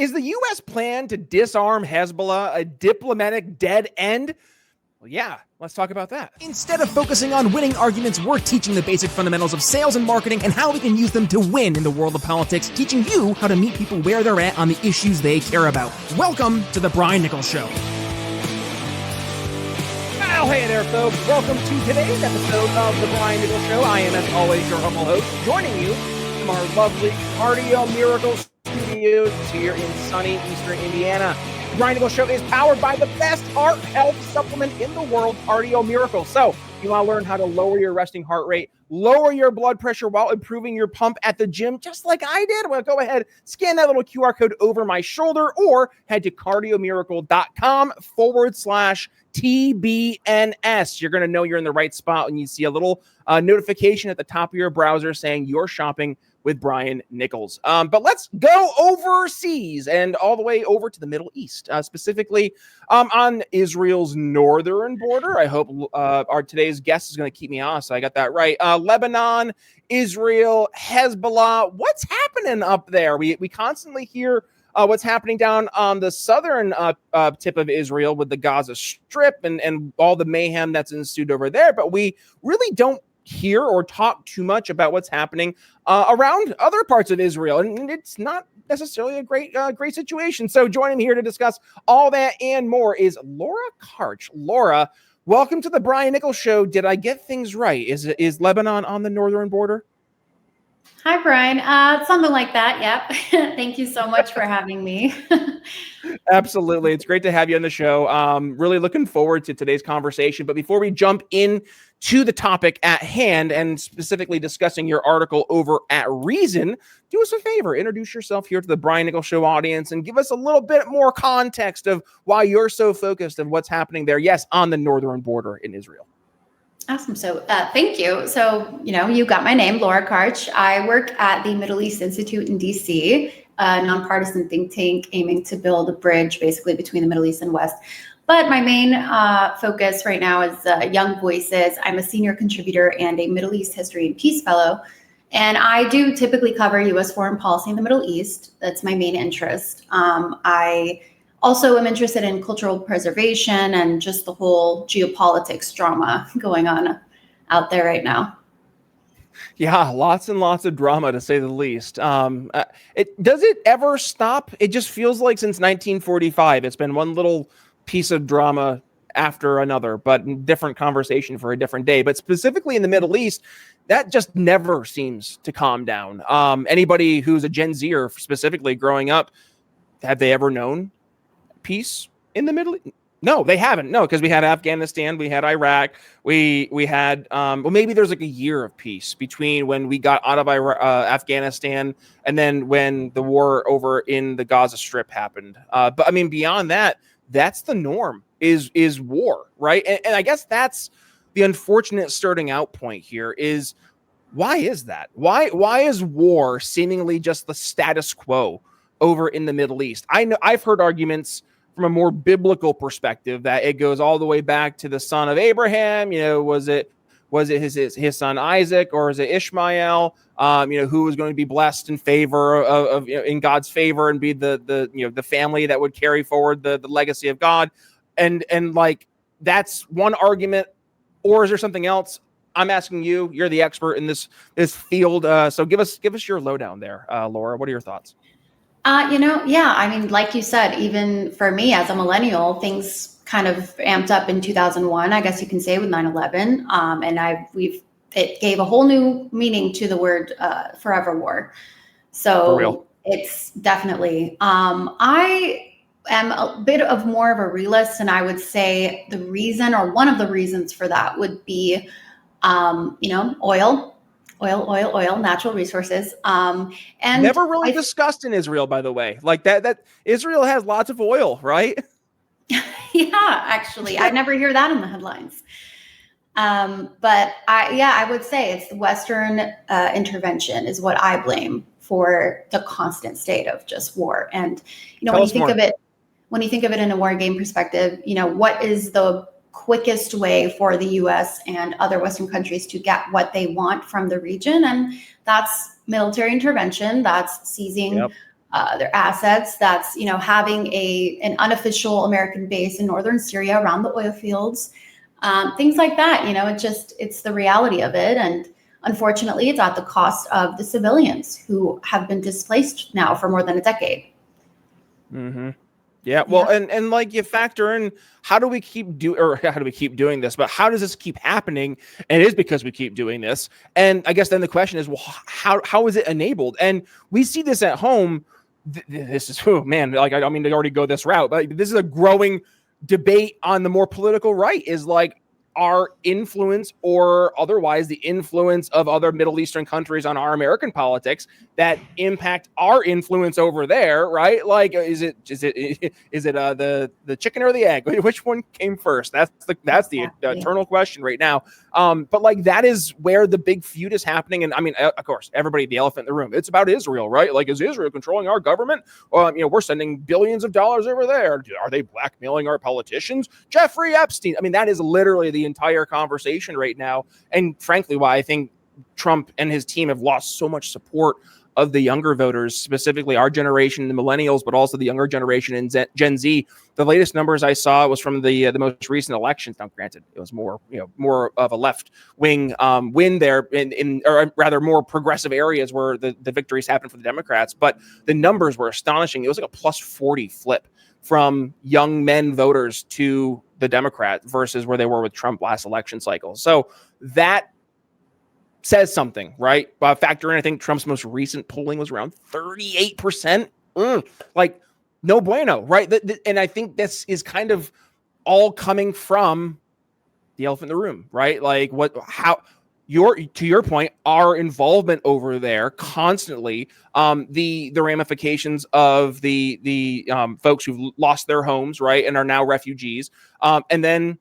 Is the U.S. plan to disarm Hezbollah a diplomatic dead end? Well, yeah, let's talk about that. Instead of focusing on winning arguments, we're teaching the basic fundamentals of sales and marketing and how we can use them to win in the world of politics, teaching you how to meet people where they're at on the issues they care about. Welcome to The Brian Nichols Show. Well, hey there, folks. Welcome to today's episode of The Brian Nichols Show. I am, as always, your humble host, joining you from our lovely Cardio Miracle Studios here in sunny Eastern Indiana. The Brian Nichols Show is powered by the best heart health supplement in the world, Cardio Miracle. So, you want to learn how to lower your resting heart rate, lower your blood pressure while improving your pump at the gym, just like I did? Well, go ahead, scan that little QR code over my shoulder, or head to cardiomiracle.com/TBNS. You're going to know you're in the right spot when you see a little notification at the top of your browser saying you're shopping with Brian Nichols. But let's go overseas and all the way over to the Middle East, specifically on Israel's northern border. I hope our today's guest is going to keep me honest. So I got that right. Lebanon, Israel, Hezbollah. What's happening up there? We constantly hear what's happening down on the southern tip of Israel with the Gaza Strip and all the mayhem that's ensued over there. But we really don't hear or talk too much about what's happening around other parts of Israel, and it's not necessarily a great situation. So joining me here to discuss all that and more is Laura Karch. Laura, welcome to the Brian Nichols Show. Did I get things right? Is Lebanon on the northern border? Hi, Brian. Something like that. Yep. Thank you so much for having me. Absolutely. It's great to have you on the show. Really looking forward to today's conversation. But before we jump in to the topic at hand and specifically discussing your article over at Reason, do us a favor, introduce yourself here to the Brian Nichols Show audience and give us a little bit more context of why you're so focused on what's happening there. Yes, on the northern border in Israel. Awesome. So thank you. So, you got my name, Laura Karch. I work at the Middle East Institute in DC, a nonpartisan think tank aiming to build a bridge basically between the Middle East and West. But my main focus right now is Young Voices. I'm a senior contributor and a Middle East History and Peace Fellow. And I do typically cover U.S. foreign policy in the Middle East. That's my main interest. I also am interested in cultural preservation and just the whole geopolitics drama going on out there right now. Yeah, lots and lots of drama, to say the least. Does it ever stop? It just feels like since 1945, it's been one little piece of drama after another, but different conversation for a different day. But specifically in the Middle East, that just never seems to calm down. Anybody who's a Gen Zer specifically growing up, have they ever known peace in the Middle East? No, they haven't. No, because we had Afghanistan, we had Iraq, we had maybe there's like a year of peace between when we got out of Afghanistan and then when the war over in the Gaza Strip happened. But I mean, beyond that, that's the norm is war, right? And I guess that's the unfortunate starting out point here is why is that? Why is war seemingly just the status quo over in the Middle East? I know I've heard arguments from a more biblical perspective that it goes all the way back to the son of Abraham. Was it his son Isaac, or is it Ishmael? Who was going to be blessed in favor of in God's favor and be the family that would carry forward the legacy of God, and like that's one argument, or is there something else? I'm asking you. You're the expert in this field, so give us your lowdown there, Laura. What are your thoughts? Yeah, I mean, like you said, even for me as a millennial, things kind of amped up in 2001, I guess you can say, with 9/11. And it gave a whole new meaning to the word forever war. So it's definitely, I am a bit of more of a realist. And I would say the reason, or one of the reasons for that, would be, oil, natural resources. And never really discussed in Israel, by the way, like that Israel has lots of oil, right? Yeah, actually, I never hear that in the headlines. But I would say it's the Western intervention is what I blame for the constant state of just war. And, when you think of it in a war game perspective, what is the quickest way for the U.S. and other Western countries to get what they want from the region? And that's military intervention. That's seizing their assets. That's, having an unofficial American base in northern Syria around the oil fields, things like that. It's the reality of it. And unfortunately, it's at the cost of the civilians who have been displaced now for more than a decade. Mm-hmm. Yeah. Well, and like you factor in, how do we keep doing this? But how does this keep happening? And it is because we keep doing this. And I guess then the question is, well, how is it enabled? And we see this at home. This is, oh man, like, I don't mean to already go this route, but this is a growing debate on the more political right, is like, our influence or otherwise the influence of other Middle Eastern countries on our American politics that impact our influence over there, right? Like, is it the chicken or the egg? Which one came first? That's the eternal question right now. But like, that is where the big feud is happening. And I mean, of course, everybody, the elephant in the room, it's about Israel, right? Like, is Israel controlling our government? We're sending billions of dollars over there. Are they blackmailing our politicians? Jeffrey Epstein. I mean, that is literally the entire conversation right now. And frankly, why I think Trump and his team have lost so much support of the younger voters, specifically our generation, the millennials, but also the younger generation and Gen Z. The latest numbers I saw was from the most recent elections. Now, granted, it was more of a left wing win there, or rather more progressive areas where the victories happened for the Democrats. But the numbers were astonishing. It was like a plus 40 flip from young men voters to the Democrat versus where they were with Trump last election cycle. So that says something, right? Factor in, I think Trump's most recent polling was around 38%. Like, no bueno, right? And I think this is kind of all coming from the elephant in the room, right? Like, to your point, our involvement over there constantly, the ramifications of the folks who've lost their homes, right, and are now refugees, and then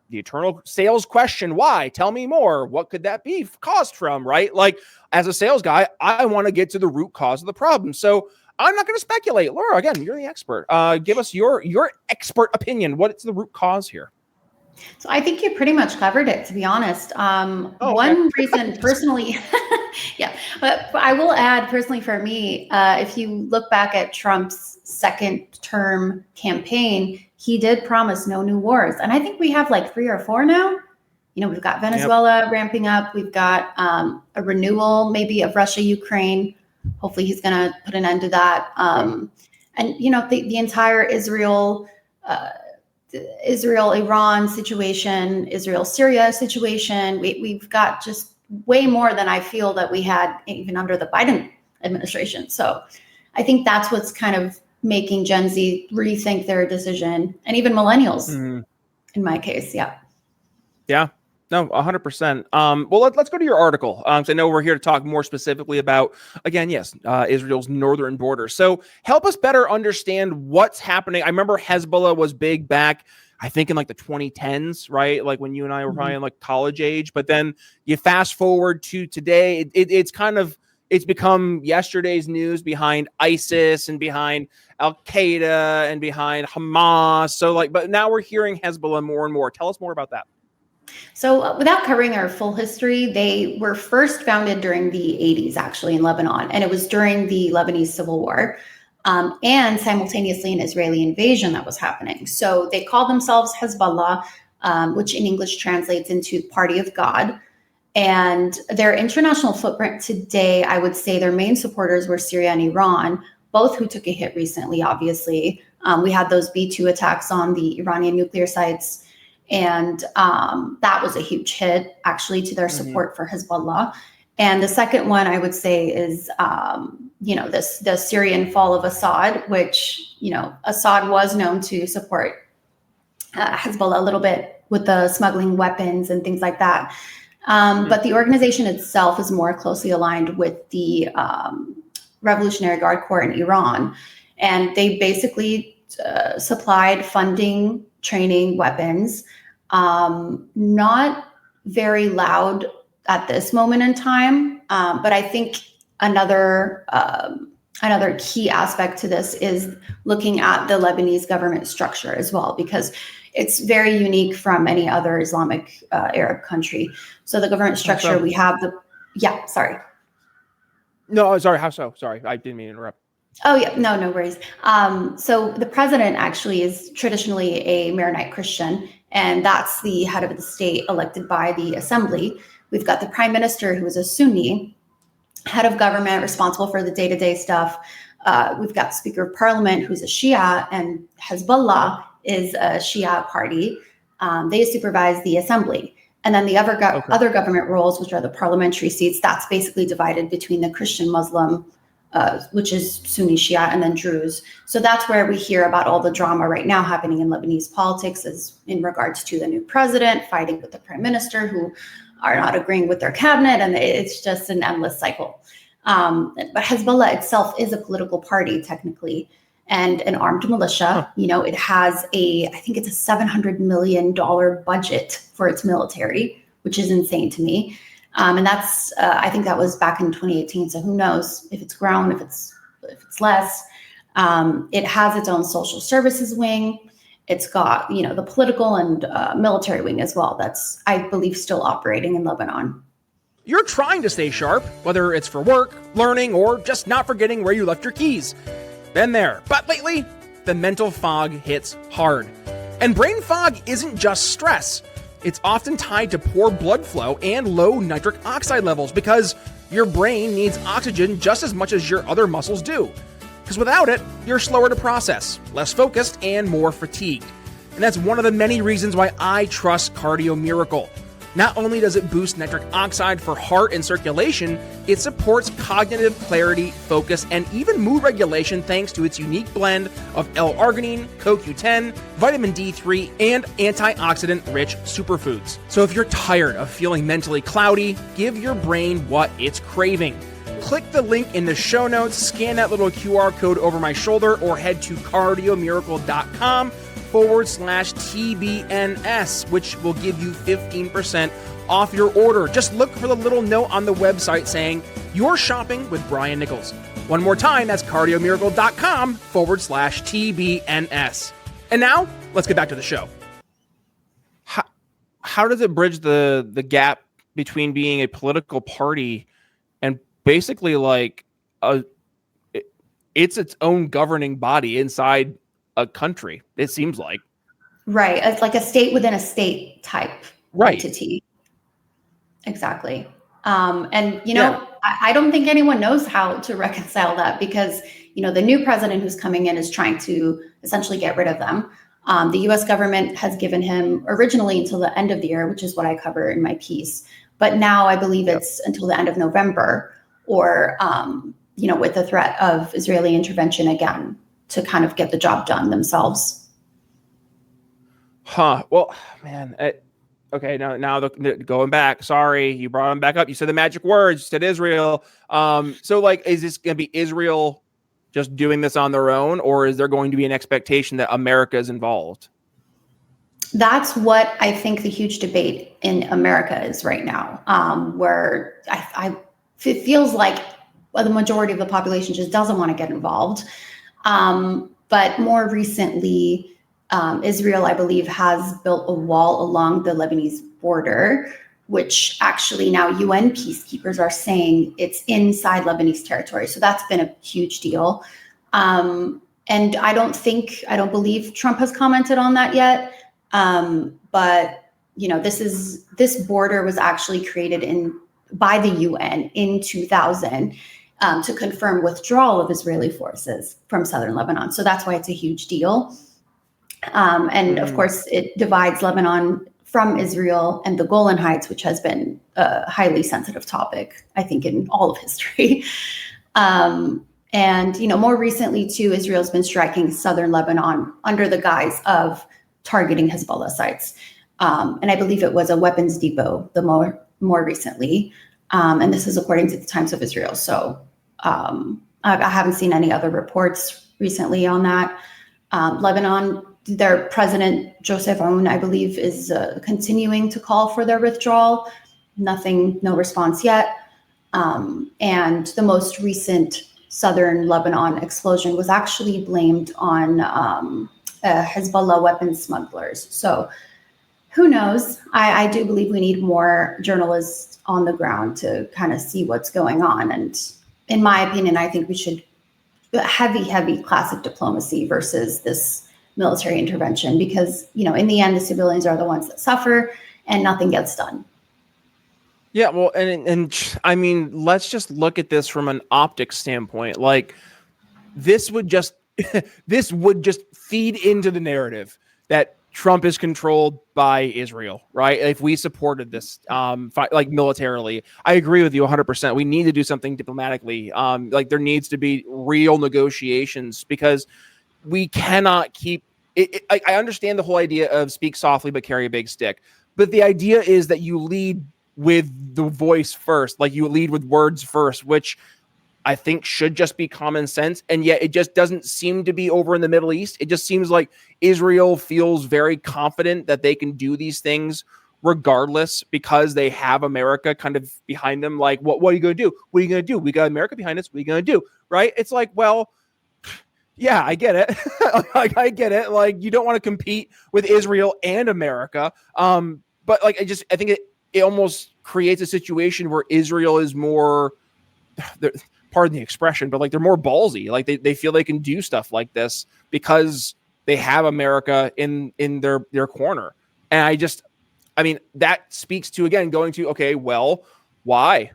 the eternal sales question: why? Tell me more. What could that be caused from? Right? Like, as a sales guy, I want to get to the root cause of the problem. So I'm not going to speculate. Laura, again, you're the expert. Give us your expert opinion. What's the root cause here? So I think you pretty much covered it, to be honest. One reason personally, yeah, but I will add personally for me, if you look back at Trump's second term campaign, he did promise no new wars. And I think we have like 3 or 4 now. We've got Venezuela ramping up. We've got a renewal maybe of Russia, Ukraine. Hopefully he's going to put an end to that. And, the entire Israel-Iran situation, Israel-Syria situation, we've got just way more than I feel that we had even under the Biden administration. So I think that's what's kind of making Gen Z rethink their decision, and even millennials in my case. Yeah. Yeah. No, 100%. Well, let's go to your article. So I know we're here to talk more specifically about, again, Israel's northern border. So help us better understand what's happening. I remember Hezbollah was big back, I think, in like the 2010s, right? Like when you and I were probably in like college age. But then you fast forward to today, it's become yesterday's news behind ISIS and behind Al-Qaeda and behind Hamas. So but now we're hearing Hezbollah more and more. Tell us more about that. So without covering their full history, they were first founded during the 80s, actually, in Lebanon. And it was during the Lebanese Civil War and simultaneously an Israeli invasion that was happening. So they call themselves Hezbollah, which in English translates into Party of God. And their international footprint today, I would say their main supporters were Syria and Iran, both who took a hit recently, obviously. We had those B-2 attacks on the Iranian nuclear sites. And that was a huge hit, actually, to their support for Hezbollah. And the second one, I would say, is, the Syrian fall of Assad, which, Assad was known to support Hezbollah a little bit with the smuggling weapons and things like that. But the organization itself is more closely aligned with the Revolutionary Guard Corps in Iran. And they basically supplied funding, training, weapons. Not very loud at this moment in time. But I think another key aspect to this is looking at the Lebanese government structure as well, because it's very unique from any other Islamic Arab country. So the government structure, we have No, sorry. How so? Sorry, I didn't mean to interrupt. Oh yeah, no worries. So the president actually is traditionally a Maronite Christian, and that's the head of the state elected by the assembly. We've got the prime minister who is a Sunni, head of government responsible for the day-to-day stuff. We've got Speaker of Parliament who's a Shia, and Hezbollah is a Shia party. They supervise the assembly. And then the other government roles, which are the parliamentary seats, that's basically divided between the Christian Muslim, which is Sunni Shia, and then Druze. So that's where we hear about all the drama right now happening in Lebanese politics, is in regards to the new president fighting with the prime minister, who are not agreeing with their cabinet, and it's just an endless cycle. But Hezbollah itself is a political party, technically, and an armed militia. You know, it has I think it's a $700 million budget for its military, which is insane to me. And that's, I think that was back in 2018. So who knows if it's grown, if it's less. It has its own social services wing. It's got, the political and military wing as well. That's, I believe, still operating in Lebanon. You're trying to stay sharp, whether it's for work, learning, or just not forgetting where you left your keys. Been there. But lately, the mental fog hits hard. And brain fog isn't just stress. It's often tied to poor blood flow and low nitric oxide levels, because your brain needs oxygen just as much as your other muscles do. Because without it, you're slower to process, less focused, and more fatigued. And that's one of the many reasons why I trust Cardio Miracle. Not only does it boost nitric oxide for heart and circulation, it supports cognitive clarity, focus, and even mood regulation thanks to its unique blend of L-arginine, CoQ10, vitamin D3, and antioxidant-rich superfoods. So if you're tired of feeling mentally cloudy, give your brain what it's craving. Click the link in the show notes, scan that little QR code over my shoulder, or head to cardiomiracle.com/TBNS, which will give you 15% off your order. Just look for the little note on the website saying you're shopping with Brian Nichols. One more time, that's cardiomiracle.com/TBNS. And now, let's get back to the show. How does it bridge the gap between being a political party and basically like it's its own governing body inside a country? It seems like. Right. It's like a state within a state type entity. Exactly. And, I don't think anyone knows how to reconcile that, because, the new president who's coming in is trying to essentially get rid of them. The U.S. government has given him originally until the end of the year, which is what I cover in my piece. But now I believe it's until the end of November, or, with the threat of Israeli intervention again, to kind of get the job done themselves. Well, man. Okay. Now going back. Sorry, you brought them back up. You said the magic words. You said Israel. So like, is this going to be Israel just doing this on their own, or is there going to be an expectation that America is involved? That's what I think the huge debate in America is right now, where it feels like the majority of the population just doesn't want to get involved. But more recently, Israel, I believe, has built a wall along the Lebanese border, which actually now UN peacekeepers are saying it's inside Lebanese territory. So that's been a huge deal. And I don't believe Trump has commented on that yet. But this border was actually created by the UN in 2000 to confirm withdrawal of Israeli forces from southern Lebanon. So that's why it's a huge deal. And of course, it divides Lebanon from Israel and the Golan Heights, which has been a highly sensitive topic, I think, in all of history. And more recently, too, Israel's been striking southern Lebanon under the guise of targeting Hezbollah sites. And I believe it was a weapons depot the more recently. And this is according to the Times of Israel. So I haven't seen any other reports recently on that. Lebanon, their president, Joseph Aoun, I believe, is continuing to call for their withdrawal. No response yet. And the most recent southern Lebanon explosion was actually blamed on Hezbollah weapons smugglers. So who knows? I do believe we need more journalists on the ground to kind of see what's going on. And in my opinion, I think we should heavy classic diplomacy versus this military intervention, because, in the end, the civilians are the ones that suffer and nothing gets done. Yeah, well, and I mean, let's just look at this from an optics standpoint. Like, this would just feed into the narrative that Trump is controlled by Israel, right? If we supported this, like militarily, I agree with you 100%. We need to do something diplomatically. Like, there needs to be real negotiations, because we cannot keep it. I understand the whole idea of speak softly but carry a big stick, but the idea is that you lead with the voice first, like you lead with words first, which I think should just be common sense. And yet it just doesn't seem to be over in the Middle East. It just seems like Israel feels very confident that they can do these things regardless, because they have America kind of behind them. Like, what are you going to do? What are you going to do? We got America behind us. What are you going to do? Right? It's like, well, yeah, I get it. Like, I get it. Like, you don't want to compete with Israel and America. But like, I think it almost creates a situation where Israel is more, pardon the expression, but like they're more ballsy. Like they feel they can do stuff like this because they have America in their corner. And I mean, that speaks to, again, going to, okay, well, why?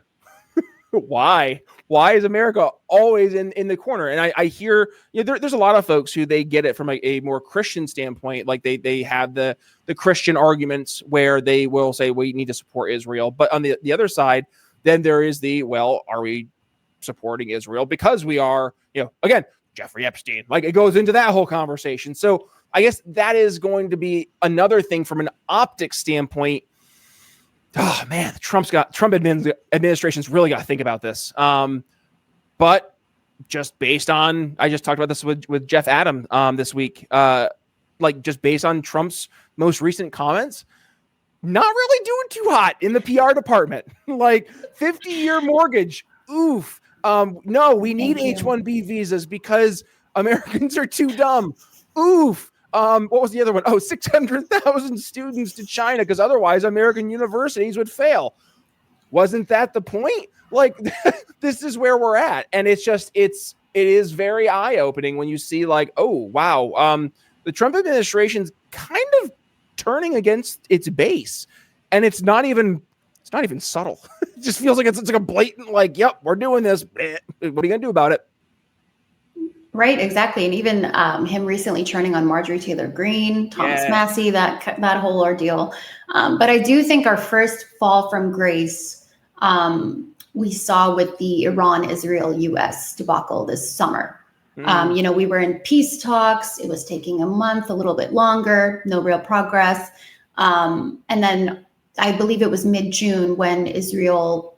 Why is America always in the corner? And I hear, there's a lot of folks who they get it from a more Christian standpoint. Like they have the Christian arguments where they will say, we need to support Israel. But on the other side, then there is well, are we supporting Israel because we are, again, Jeffrey Epstein? Like, it goes into that whole conversation. So I guess that is going to be another thing from an optics standpoint. Oh man, Trump administration's really got to think about this. But just based on, I just talked about this with Jeff Adam this week. Like, just based on Trump's most recent comments, not really doing too hot in the PR department. Like, 50-year mortgage. Oof. No, we need H-1B visas because Americans are too dumb. Oof. What was the other one? 600,000 students to China, because otherwise American universities would fail. Wasn't that the point? Like, this is where we're at. And it is very eye-opening when you see, like, oh, wow. The Trump administration's kind of turning against its base. And it's not even subtle. It just feels like it's like a blatant, like, yep, we're doing this. What are you going to do about it? Right, exactly. And even him recently turning on Marjorie Taylor Greene, Thomas Massey, that whole ordeal. But I do think our first fall from grace we saw with the Iran-Israel-US debacle this summer. We were in peace talks. It was taking a month, a little bit longer, no real progress. And then I believe it was mid-June when Israel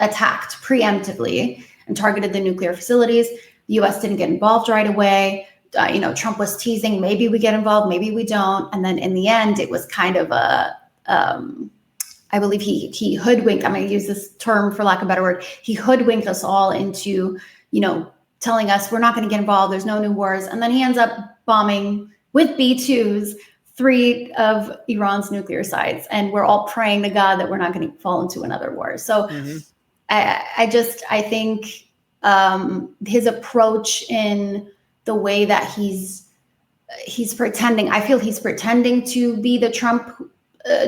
attacked preemptively and targeted the nuclear facilities. The U.S. didn't get involved right away. Trump was teasing, maybe we get involved, maybe we don't. And then in the end, it was kind of I believe he hoodwinked, I'm going to use this term for lack of a better word, he hoodwinked us all into, telling us we're not going to get involved, there's no new wars. And then he ends up bombing with B-2s 3 of Iran's nuclear sites. And we're all praying to God that we're not going to fall into another war. So I think his approach in the way that he's pretending, I feel he's pretending to be the Trump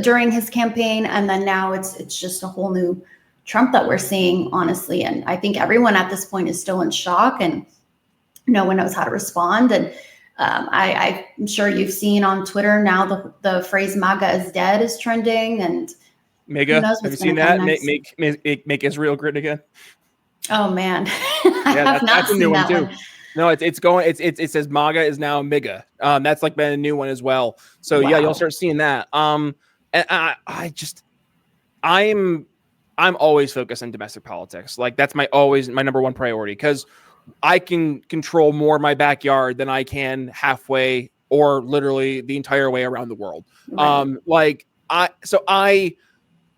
during his campaign. And then now it's just a whole new Trump that we're seeing, honestly. And I think everyone at this point is still in shock and no one knows how to respond. And I'm sure you've seen on Twitter now the phrase MAGA is dead is trending, and MAGA. Have you seen that? Make Israel great again. Oh man, that's a new one too. No, it says MAGA is now MIGA. That's like been a new one as well. So wow. Yeah, you'll start seeing that. And I'm always focused on domestic politics. Like, that's my number one priority, because I can control more of my backyard than I can halfway or literally the entire way around the world. Right.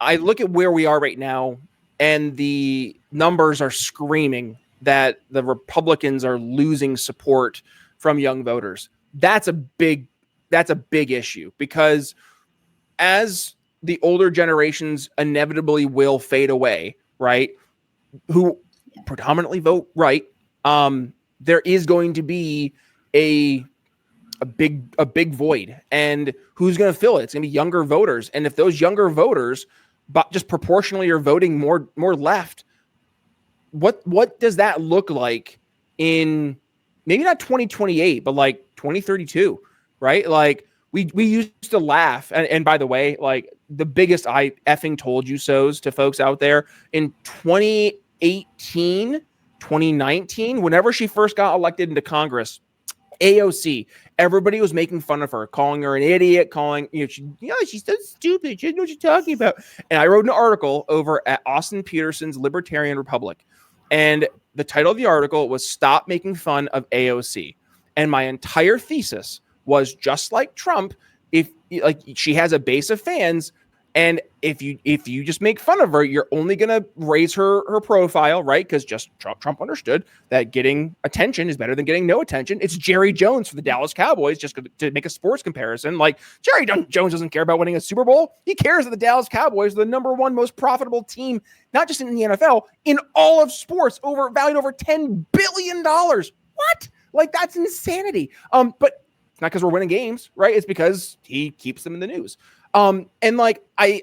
I look at where we are right now, and the numbers are screaming that the Republicans are losing support from young voters. That's a big issue, because as the older generations inevitably will fade away, right? predominantly vote right, there is going to be a big void, and who's going to fill it? It's going to be younger voters, and if those younger voters, but just proportionally, are voting more left, what does that look like in maybe not 2028, but like 2032, right? Like we used to laugh, and by the way, like the biggest I effing told you so's to folks out there in 2018, 2019, whenever she first got elected into Congress, AOC, everybody was making fun of her, calling her an idiot, calling, she's so stupid. She doesn't know what she's talking about. And I wrote an article over at Austin Peterson's Libertarian Republic. And the title of the article was "Stop Making Fun of AOC." And my entire thesis was, just like Trump, if like she has a base of fans, and if you just make fun of her, you're only going to raise her profile, right? Because just Trump understood that getting attention is better than getting no attention. It's Jerry Jones for the Dallas Cowboys, just to make a sports comparison. Like, Jerry Jones doesn't care about winning a Super Bowl. He cares that the Dallas Cowboys are the number one most profitable team, not just in the NFL, in all of sports, valued over $10 billion. What? Like, that's insanity. But it's not because we're winning games, right? It's because he keeps them in the news. And like, I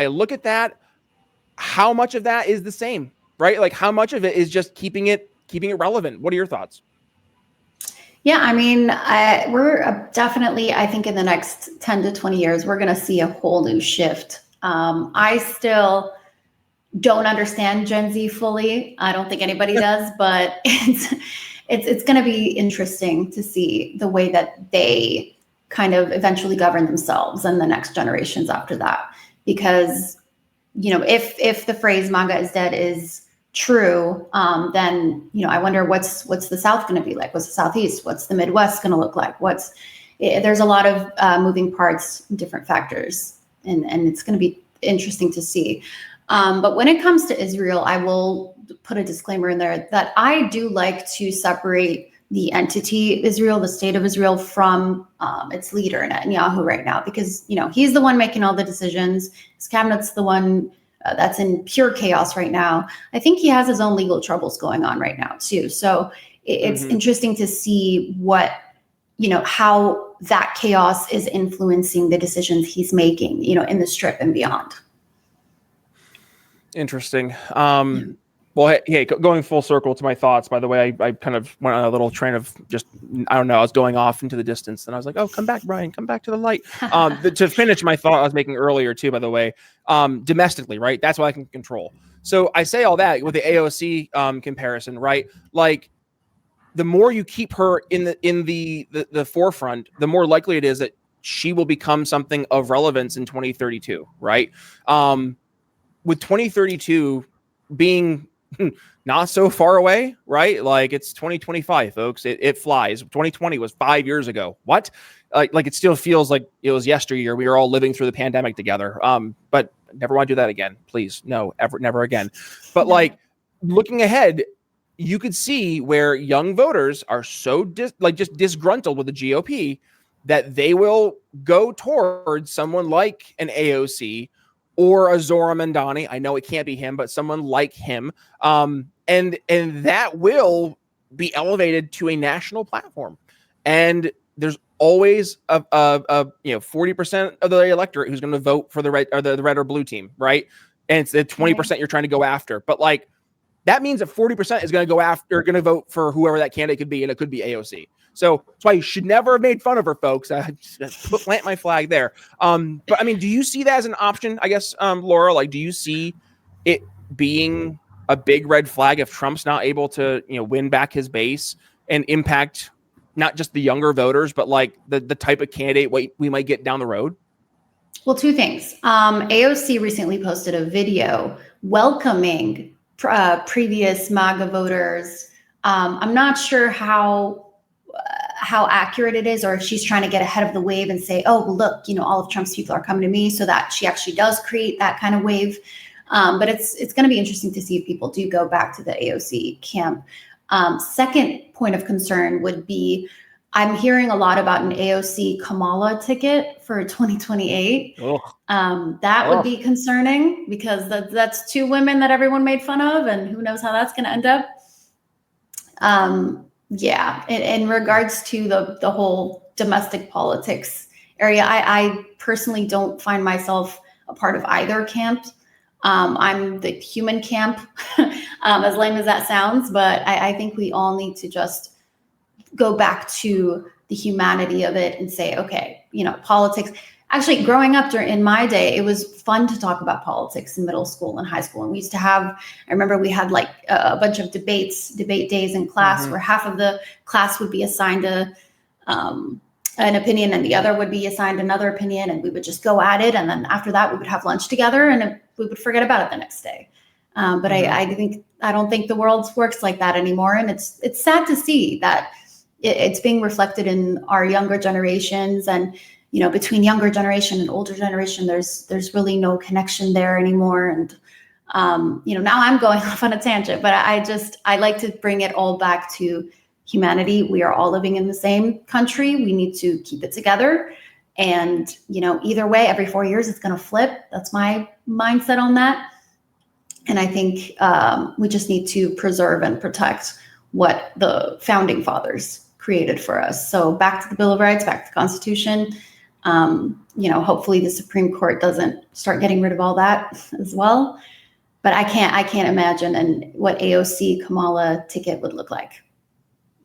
look at that, how much of that is the same, right? Like, how much of it is just keeping it relevant? What are your thoughts? Yeah, I mean, we're definitely, I think in the next 10 to 20 years, we're going to see a whole new shift. I still don't understand Gen Z fully. I don't think anybody does, but it's going to be interesting to see the way that they kind of eventually govern themselves and the next generations after that. Because, if the phrase "MAGA is dead" is true, then, I wonder what's the South going to be like? What's the Southeast? What's the Midwest going to look like? There's a lot of moving parts, different factors, and it's going to be interesting to see. But when it comes to Israel, I will put a disclaimer in there that I do like to separate the entity Israel, the state of Israel, from its leader, Netanyahu, right now, because, he's the one making all the decisions. His cabinet's the one that's in pure chaos right now. I think he has his own legal troubles going on right now, too. So it's interesting to see how that chaos is influencing the decisions he's making, in the Strip and beyond. Interesting. Well, hey, going full circle to my thoughts, by the way, I kind of went on a little train of just, I don't know, I was going off into the distance, and I was like, oh, come back, Brian, come back to the light. To finish my thought I was making earlier too, by the way, domestically, right? That's what I can control. So I say all that with the AOC comparison, right? Like, the more you keep her in the forefront, the more likely it is that she will become something of relevance in 2032, right? With 2032 being not so far away, right? Like, it's 2025, folks. It flies. 2020 was 5 years ago. What? Like it still feels like it was yesteryear. We were all living through the pandemic together. But never want to do that again. Please, no, never again. But like, looking ahead, you could see where young voters are so just disgruntled with the GOP that they will go towards someone like an AOC or a Zora Mandani. I know it can't be him, but someone like him. And that will be elevated to a national platform. And there's always a 40% of the electorate who's going to vote for the red or blue team, right? And it's the 20% you're trying to go after. But like, that means that 40% is going to vote for whoever that candidate could be, and it could be AOC. So that's why you should never have made fun of her, folks. Plant my flag there. But I mean, do you see that as an option? I guess, Laura, like, do you see it being a big red flag if Trump's not able to, win back his base and impact not just the younger voters, but like the type of candidate we might get down the road? Well, two things. AOC recently posted a video welcoming previous MAGA voters. I'm not sure how accurate it is, or if she's trying to get ahead of the wave and say, oh, well, look, all of Trump's people are coming to me, so that she actually does create that kind of wave. But it's going to be interesting to see if people do go back to the AOC camp. Second point of concern would be I'm hearing a lot about an AOC Kamala ticket for 2028. That would be concerning because that's two women that everyone made fun of, and who knows how that's going to end up. Yeah, in regards to the whole domestic politics area, I personally don't find myself a part of either camp. I'm the human camp, as lame as that sounds, but I think we all need to just go back to the humanity of it and say, okay, politics. Actually, growing up in my day, it was fun to talk about politics in middle school and high school. And we used to I remember we had like a bunch of debate days in class where half of the class would be assigned an opinion and the other would be assigned another opinion, and we would just go at it. And then after that, we would have lunch together and we would forget about it the next day. But I don't think the world works like that anymore. And it's sad to see that it's being reflected in our younger generations, and between younger generation and older generation, there's really no connection there anymore. And now I'm going off on a tangent, but I like to bring it all back to humanity. We are all living in the same country. We need to keep it together. And either way, every 4 years it's going to flip. That's my mindset on that. And I think we just need to preserve and protect what the founding fathers created for us. So back to the Bill of Rights, back to the Constitution. Hopefully the Supreme Court doesn't start getting rid of all that as well. But I can't imagine what AOC Kamala ticket would look like.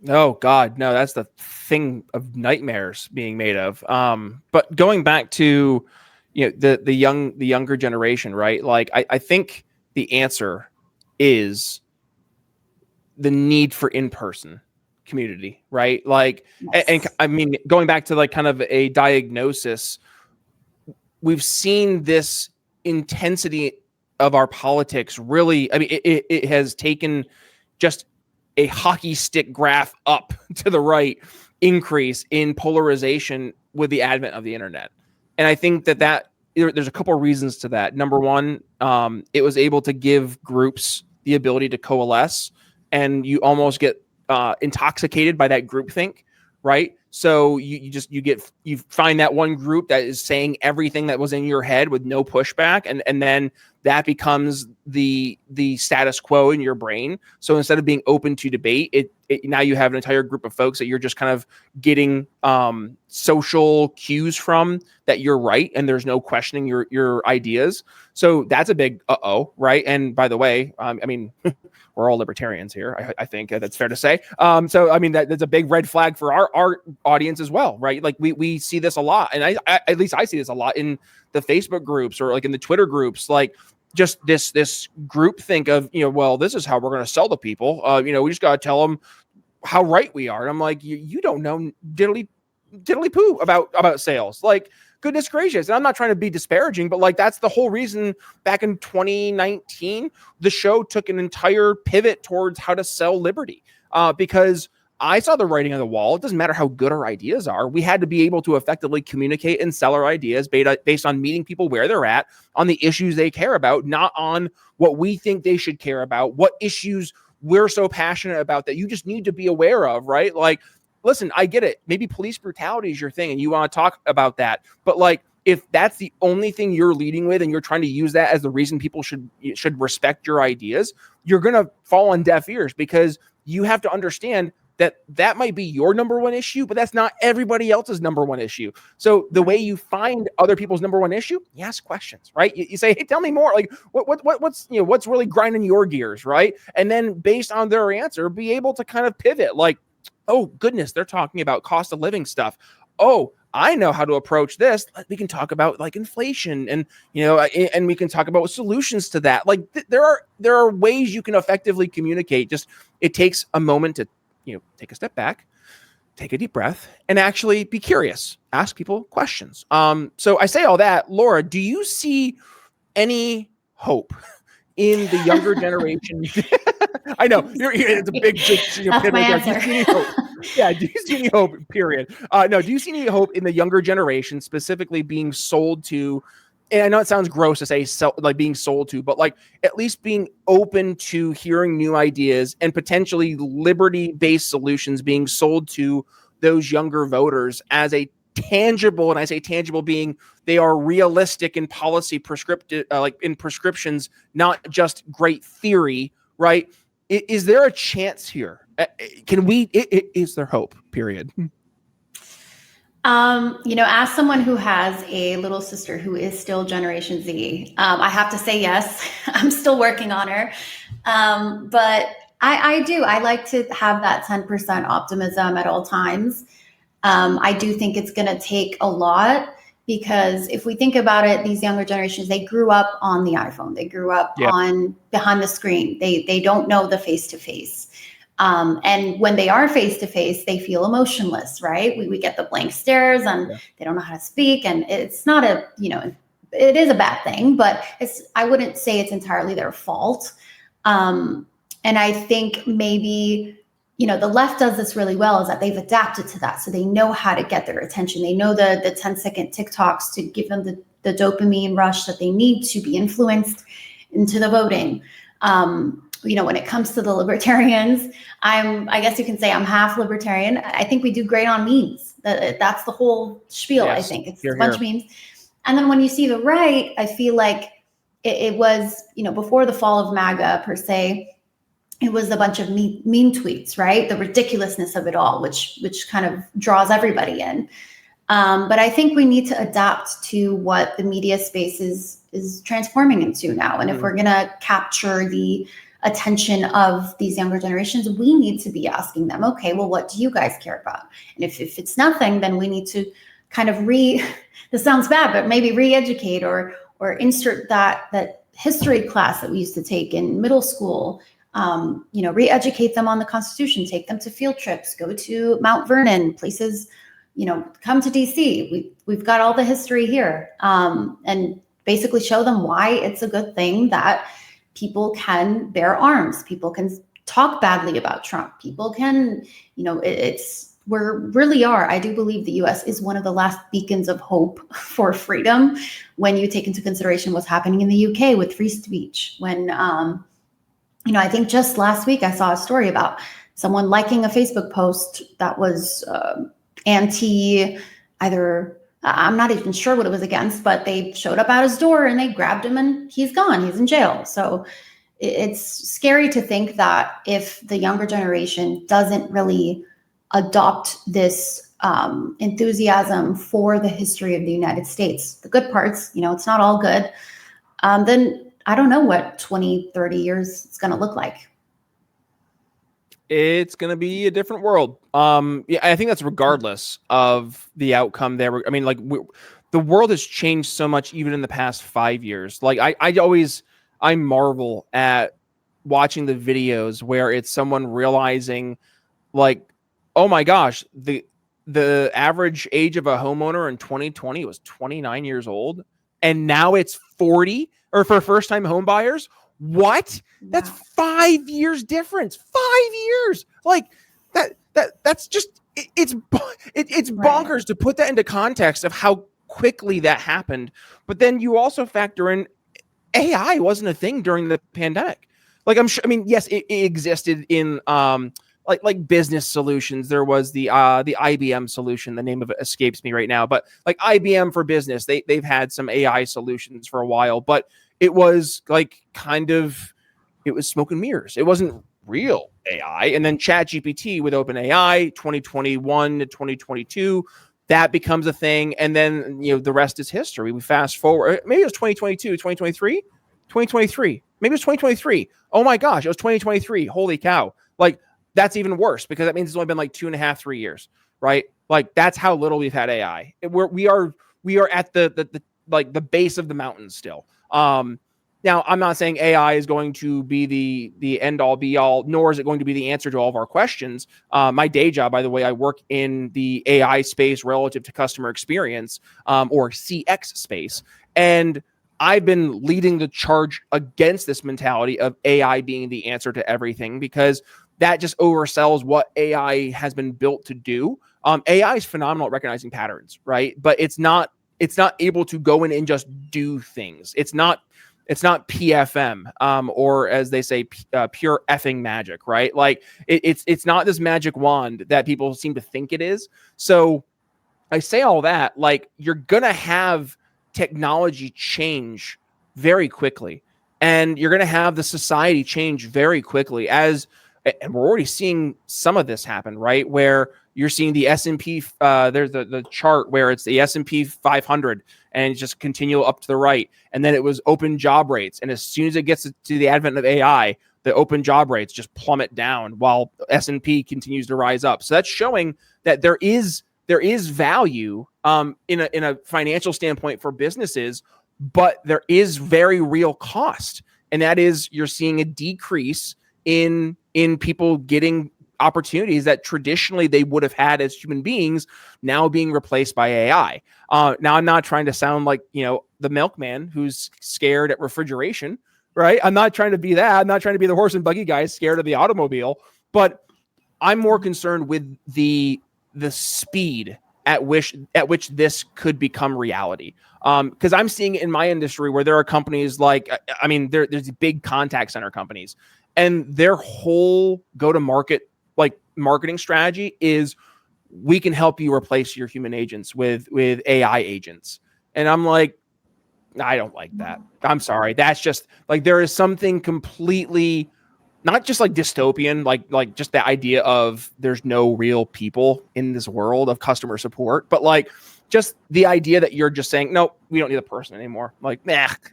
Oh God, no, that's the thing of nightmares being made of. But going back to the younger generation, right? Like I think the answer is the need for in-person community, right? Like, yes. and I mean, going back to like kind of a diagnosis, we've seen this intensity of our politics really, I mean, it has taken just a hockey stick graph up to the right increase in polarization with the advent of the internet. And I think that there's a couple of reasons to that. Number one, it was able to give groups the ability to coalesce, and you almost get intoxicated by that groupthink, right? So you find that one group that is saying everything that was in your head with no pushback, and then that becomes the status quo in your brain. So instead of being open to debate, now you have an entire group of folks that you're just kind of getting social cues from that you're right, and there's no questioning your ideas. So that's a big right? And by the way, I mean, we're all libertarians here. I think that's fair to say. So I mean, that's a big red flag for our audience as well, right? Like we see this a lot, and I at least I see this a lot in the Facebook groups or like in the Twitter groups, like just this group think of, well, this is how we're going to sell to people. We just got to tell them how right we are. And I'm like, you don't know diddly poo about sales. Like, goodness gracious. And I'm not trying to be disparaging, but like, that's the whole reason back in 2019, the show took an entire pivot towards how to sell liberty, because I saw the writing on the wall. It doesn't matter how good our ideas are. We had to be able to effectively communicate and sell our ideas based on meeting people where they're at, on the issues they care about, not on what we think they should care about, what issues we're so passionate about that you just need to be aware of, right? Like, listen, I get it. Maybe police brutality is your thing and you want to talk about that. But like, if that's the only thing you're leading with and you're trying to use that as the reason people should respect your ideas, you're going to fall on deaf ears, because you have to understand that might be your number one issue, but that's not everybody else's number one issue. So the way you find other people's number one issue, you ask questions, right? You say, hey, tell me more. Like what's really grinding your gears, right? And then based on their answer, be able to kind of pivot. Like, oh goodness, they're talking about cost of living stuff. Oh, I know how to approach this. We can talk about like inflation and, and we can talk about solutions to that. Like there are ways you can effectively communicate. Just, it takes a moment to, take a step back, take a deep breath, and actually be curious. Ask people questions. So I say all that, Laura, do you see any hope in the younger generation? I know it's a big That's my answer. Do you see any hope? Yeah, do you see any hope? Period. No, do you see any hope in the younger generation specifically being sold to? And I know it sounds gross to say like being sold to, but like at least being open to hearing new ideas and potentially liberty-based solutions being sold to those younger voters as a tangible, and I say tangible being they are realistic in policy prescriptive, like in prescriptions, not just great theory, right? Is there a chance here? Can we? Is there hope? Period. As someone who has a little sister who is still Generation Z, I have to say yes. I'm still working on her, but I do. I like to have that 10% optimism at all times. I do think it's going to take a lot, because if we think about it, these younger generations, they grew up on the iPhone. They grew up on behind the screen. They don't know the face-to-face. And when they are face-to-face, they feel emotionless, right? We get the blank stares and they don't know how to speak. And it's not it is a bad thing, but I wouldn't say it's entirely their fault. And I think maybe, the left does this really well, is that they've adapted to that. So they know how to get their attention. They know the 10-second TikToks to give them the dopamine rush that they need to be influenced into the voting. When it comes to the libertarians, I guess you can say I'm half libertarian. I think we do great on memes. That's the whole spiel. Yes, I think it's a bunch of memes. And then when you see the right, I feel like it was, before the fall of MAGA per se, it was a bunch of meme tweets, right? The ridiculousness of it all, which kind of draws everybody in. But I think we need to adapt to what the media space is transforming into now. And if we're going to capture the attention of these younger generations, we need to be asking them, okay, well, what do you guys care about? And if it's nothing, then we need to kind of this sounds bad, but maybe re-educate or insert that history class that we used to take in middle school. Re-educate them on the Constitution, take them to field trips, go to Mount Vernon, places, come to DC. We've got all the history here, and basically show them why it's a good thing that people can bear arms. People can talk badly about Trump. People can, we really are. I do believe the US is one of the last beacons of hope for freedom when you take into consideration what's happening in the UK with free speech. When, I think just last week I saw a story about someone liking a Facebook post that was I'm not even sure what it was against, but they showed up at his door and they grabbed him and he's gone. He's in jail. So it's scary to think that if the younger generation doesn't really adopt this enthusiasm for the history of the United States, the good parts, it's not all good, then I don't know what 20, 30 years it's going to look like. It's going to be a different world. I think that's regardless of the outcome there. I mean, the world has changed so much even in the past 5 years. Like I marvel at watching the videos where it's someone realizing like, oh my gosh, the average age of a homeowner in 2020 was 29 years old. And now it's 40, or for first-time home buyers. What? Wow. That's 5 years difference. 5 years. Like that's just it's bonkers to put that into context of how quickly that happened. But then you also factor in AI wasn't a thing during the pandemic. Like yes, it existed in like business solutions. There was the IBM solution. The name of it escapes me right now, but like IBM for business, they've had some AI solutions for a while, but it was like it was smoke and mirrors. It wasn't real AI. And then ChatGPT with OpenAI, 2021 to 2022, that becomes a thing. And then, the rest is history. We fast forward. Maybe it was 2022, 2023, 2023. Maybe it was 2023. Oh my gosh, it was 2023. Holy cow. Like, that's even worse because that means it's only been like 2.5, 3 years, right? Like, that's how little we've had AI. We are at the base of the mountain still. Now, I'm not saying AI is going to be the end all be all, nor is it going to be the answer to all of our questions. My day job, by the way, I work in the AI space relative to customer experience, or CX space. And I've been leading the charge against this mentality of AI being the answer to everything, because that just oversells what AI has been built to do. AI is phenomenal at recognizing patterns, right? But it's not able to go in and just do things. It's not It's not PFM, or as they say, pure effing magic, right? Like it's not this magic wand that people seem to think it is. So I say all that, like, you're gonna have technology change very quickly, and you're gonna have the society change very quickly. And we're already seeing some of this happen, right? Where you're seeing the S&P, there's the chart where it's the S&P 500 and it's just continue up to the right. And then it was open job rates. And as soon as it gets to the advent of AI, the open job rates just plummet down while S&P continues to rise up. So that's showing that there is value in a financial standpoint for businesses, but there is very real cost. And that is, you're seeing a decrease in people getting opportunities that traditionally they would have had as human beings, now being replaced by AI. Now, I'm not trying to sound like, the milkman who's scared at refrigeration, right? I'm not trying to be that. I'm not trying to be the horse and buggy guy scared of the automobile, but I'm more concerned with the speed at which this could become reality. Because I'm seeing it in my industry where there are companies like, there's big contact center companies, and their whole go-to-market marketing strategy is, we can help you replace your human agents with AI agents. And I'm like, I don't like that. I'm sorry. That's just like, there is something completely not just like dystopian, like just the idea of there's no real people in this world of customer support, but like just the idea that you're just saying, no, we don't need a person anymore. Like, we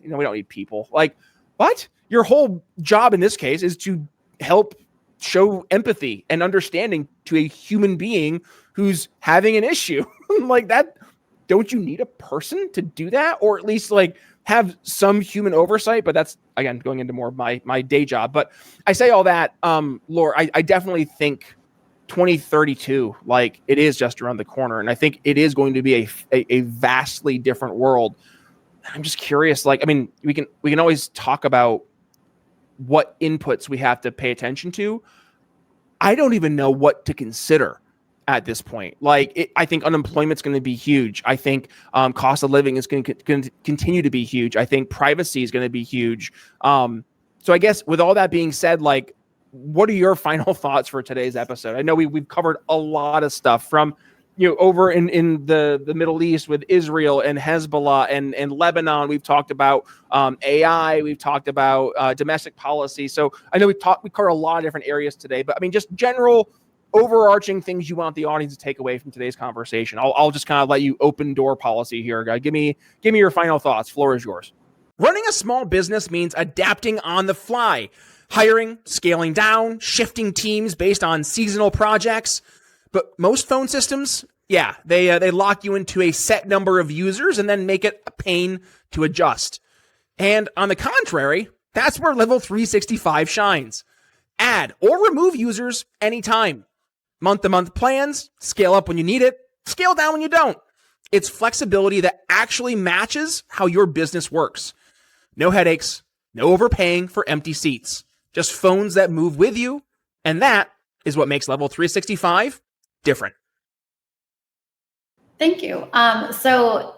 don't need people. Like, what? Your whole job in this case is to help show empathy and understanding to a human being who's having an issue. Like that, don't you need a person to do that? Or at least like have some human oversight? But that's, again, going into more of my day job. But I say all that, Laura, I definitely think 2032, like, it is just around the corner. And I think it is going to be a vastly different world. I'm just curious, like, we can always talk about what inputs we have to pay attention to. I don't even know what to consider at this point. Like, I think unemployment's going to be huge. I think cost of living is going to continue to be huge. I think privacy is going to be huge. So I guess with all that being said, like, what are your final thoughts for today's episode? I know we've covered a lot of stuff from, over in the Middle East with Israel and Hezbollah and Lebanon. We've talked about AI. We've talked about domestic policy. So I know we covered a lot of different areas today, but just general overarching things you want the audience to take away from today's conversation. I'll just kind of let you open door policy here, guy. Give me your final thoughts. Floor is yours. Running a small business means adapting on the fly, hiring, scaling down, shifting teams based on seasonal projects. But most phone systems, they lock you into a set number of users and then make it a pain to adjust. And on the contrary, that's where Level 365 shines. Add or remove users anytime. Month-to-month plans, scale up when you need it, scale down when you don't. It's flexibility that actually matches how your business works. No headaches, no overpaying for empty seats. Just phones that move with you, and that is what makes Level 365 different. Thank you. So,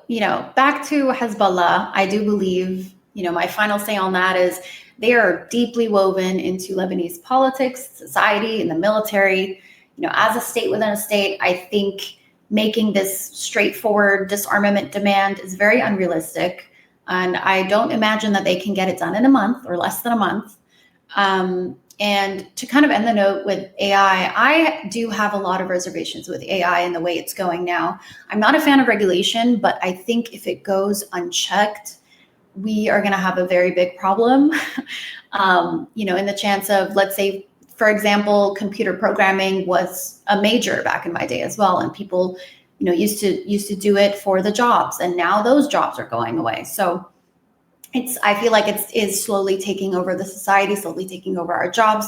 back to Hezbollah, I do believe, my final say on that is they are deeply woven into Lebanese politics, society, and the military. As a state within a state, I think making this straightforward disarmament demand is very unrealistic. And I don't imagine that they can get it done in a month or less than a month. And to kind of end the note with AI, I do have a lot of reservations with AI and the way it's going now. I'm not a fan of regulation, but I think if it goes unchecked, we are going to have a very big problem. In the chance of, let's say, for example, computer programming was a major back in my day as well. And people, used to do it for the jobs, and now those jobs are going away. So I feel like it is slowly taking over the society, slowly taking over our jobs.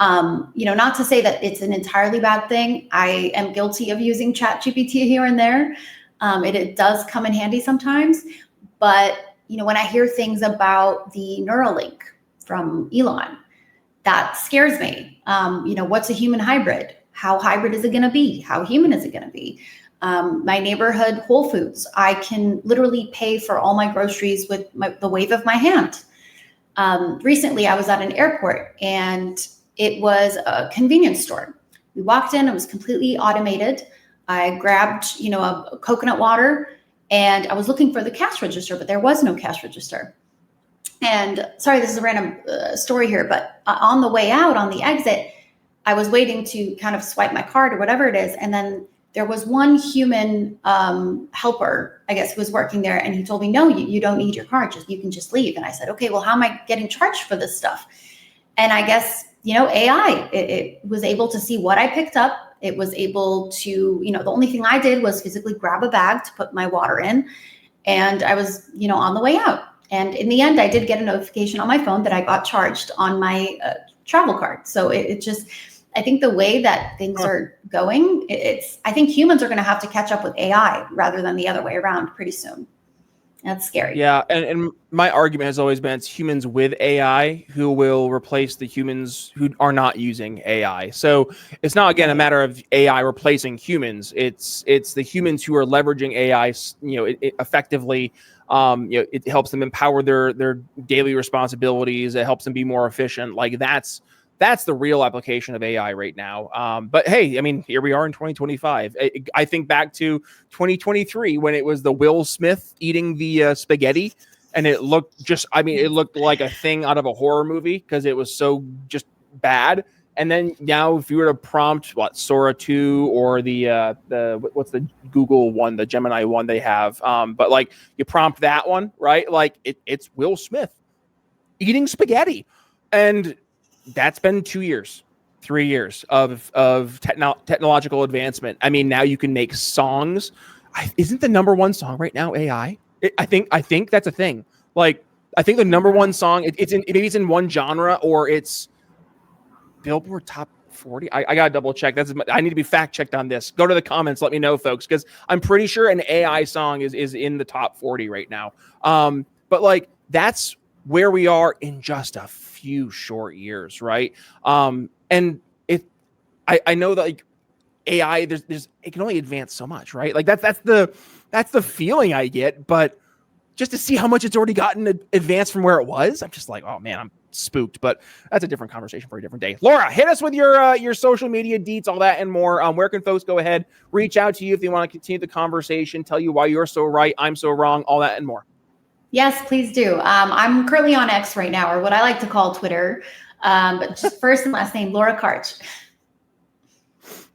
Not to say that it's an entirely bad thing. I am guilty of using ChatGPT here and there. It does come in handy sometimes. But, when I hear things about the Neuralink from Elon, that scares me. What's a human hybrid? How hybrid is it going to be? How human is it going to be? My neighborhood Whole Foods, I can literally pay for all my groceries with the wave of my hand. Recently, I was at an airport and it was a convenience store. We walked in, it was completely automated. I grabbed, a coconut water and I was looking for the cash register, but there was no cash register. And sorry, this is a random story here, but on the way out, on the exit, I was waiting to kind of swipe my card or whatever it is. And then there was one human helper, I guess, who was working there. And he told me, no, you don't need your card. You can just leave. And I said, okay, well, how am I getting charged for this stuff? And I guess, AI, it was able to see what I picked up. It was able to, the only thing I did was physically grab a bag to put my water in. And I was, on the way out. And in the end, I did get a notification on my phone that I got charged on my travel card. So it just, I think the way that things are going, I think humans are going to have to catch up with AI rather than the other way around pretty soon. That's scary. Yeah. And my argument has always been it's humans with AI who will replace the humans who are not using AI. So it's not, again, a matter of AI replacing humans. It's the humans who are leveraging AI, it effectively. It helps them empower their daily responsibilities. It helps them be more efficient. Like that's the real application of AI right now. But hey, I mean, here we are in 2025. I think back to 2023 when it was the Will Smith eating the spaghetti, and it looked like a thing out of a horror movie because it was so just bad. And then now, if you were to prompt Sora 2 or what's the Google one, the Gemini one they have, but like you prompt that one, right? Like it's Will Smith eating spaghetti, and that's been 2 years, 3 years of technological advancement. I mean, now you can make songs. Isn't the number one song right now AI? I think that's a thing. Like I think the number one song maybe it's in one genre or it's Billboard Top 40. I gotta double check. I need to be fact checked on this. Go to the comments, let me know, folks, because I'm pretty sure an AI song is in the top 40 right now. But like that's where we are in just a few short years, right? And I know that like AI, it can only advance so much, right? Like that's the feeling I get, but just to see how much it's already gotten advanced from where it was, I'm just like, oh man, I'm spooked. But that's a different conversation for a different day. Laura, hit us with your social media deets, all that and more. Where can folks go ahead, reach out to you if they want to continue the conversation, tell you why you're so right, I'm so wrong, all that and more? Yes, please do. I'm currently on X right now, or what I like to call Twitter. But just first and last name, Laura Karch.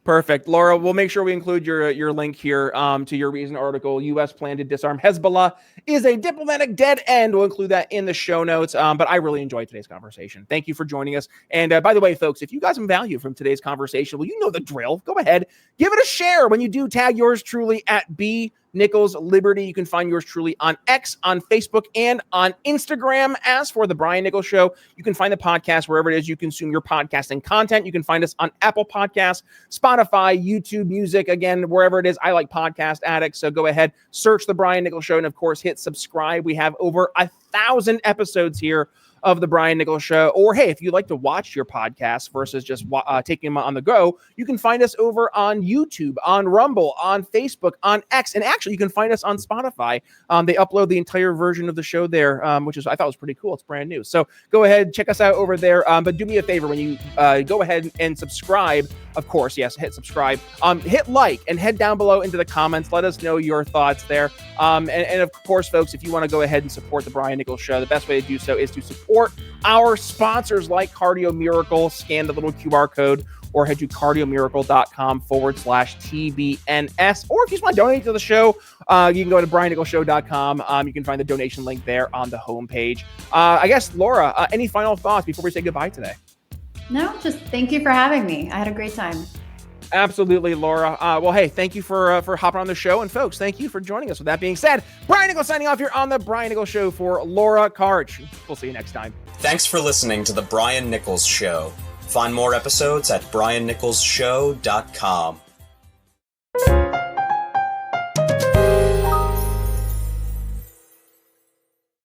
Perfect. Laura, we'll make sure we include your link here to your recent article, U.S. plan to disarm Hezbollah is a diplomatic dead end. We'll include that in the show notes. But I really enjoyed today's conversation. Thank you for joining us. And by the way, folks, if you got some value from today's conversation, well, you know the drill. Go ahead, give it a share when you do tag yours truly at B Nichols Liberty. You can find yours truly on X, on Facebook, and on Instagram. As for The Brian Nichols Show, you can find the podcast wherever it is you consume your podcasting content. You can find us on Apple Podcasts, Spotify, YouTube Music, again, wherever it is. I like Podcast Addicts, so go ahead, search The Brian Nichols Show, and of course, hit subscribe. We have over 1,000 episodes here of The Brian Nichols Show. Or hey, if you'd like to watch your podcast versus just taking them on the go, you can find us over on YouTube, on Rumble, on Facebook, on X, and actually you can find us on Spotify. They upload the entire version of the show there, which I thought was pretty cool. It's brand new. So go ahead, check us out over there. But do me a favor when you go ahead and subscribe. Of course, yes, hit subscribe. Hit like and head down below into the comments. Let us know your thoughts there. And of course, folks, if you want to go ahead and support The Brian Nichols Show, the best way to do so is to support our sponsors like Cardio Miracle. Scan the little QR code or head to cardiomiracle.com/TBNS. Or if you just want to donate to the show, you can go to briannicholsshow.com. You can find the donation link there on the homepage. I guess, Laura, any final thoughts before we say goodbye today? No, just thank you for having me. I had a great time. Absolutely, Laura. Well, hey, thank you for hopping on the show. And folks, thank you for joining us. With that being said, Brian Nichols signing off here on The Brian Nichols Show for Laura Karch. We'll see you next time. Thanks for listening to The Brian Nichols Show. Find more episodes at briannicholsshow.com.